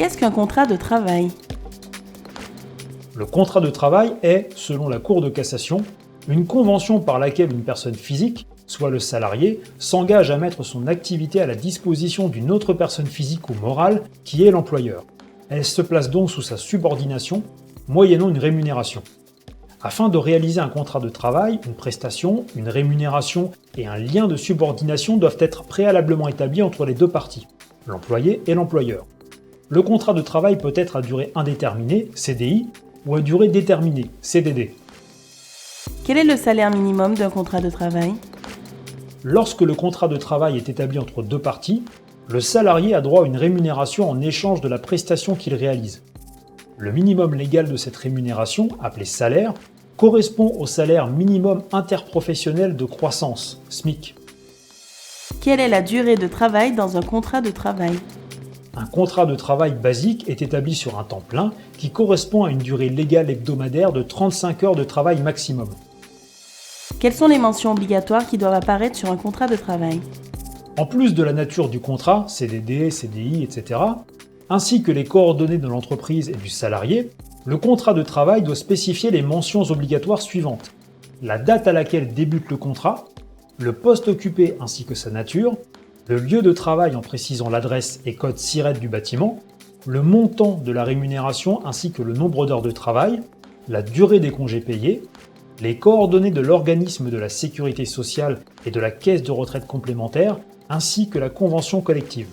Qu'est-ce qu'un contrat de travail? Le contrat de travail est, selon la Cour de cassation, une convention par laquelle une personne physique, soit le salarié, s'engage à mettre son activité à la disposition d'une autre personne physique ou morale qui est l'employeur. Elle se place donc sous sa subordination, moyennant une rémunération. Afin de réaliser un contrat de travail, une prestation, une rémunération et un lien de subordination doivent être préalablement établis entre les deux parties, l'employé et l'employeur. Le contrat de travail peut être à durée indéterminée, CDI, ou à durée déterminée, CDD. Quel est le salaire minimum d'un contrat de travail? Lorsque le contrat de travail est établi entre deux parties, le salarié a droit à une rémunération en échange de la prestation qu'il réalise. Le minimum légal de cette rémunération, appelé salaire, correspond au salaire minimum interprofessionnel de croissance, SMIC. Quelle est la durée de travail dans un contrat de travail? Un contrat de travail basique est établi sur un temps plein qui correspond à une durée légale hebdomadaire de 35 heures de travail maximum. Quelles sont les mentions obligatoires qui doivent apparaître sur un contrat de travail? En plus de la nature du contrat, CDD, CDI, etc., ainsi que les coordonnées de l'entreprise et du salarié, le contrat de travail doit spécifier les mentions obligatoires suivantes: la date à laquelle débute le contrat, le poste occupé ainsi que sa nature, le lieu de travail en précisant l'adresse et code SIRET du bâtiment, le montant de la rémunération ainsi que le nombre d'heures de travail, la durée des congés payés, les coordonnées de l'organisme de la sécurité sociale et de la caisse de retraite complémentaire, ainsi que la convention collective.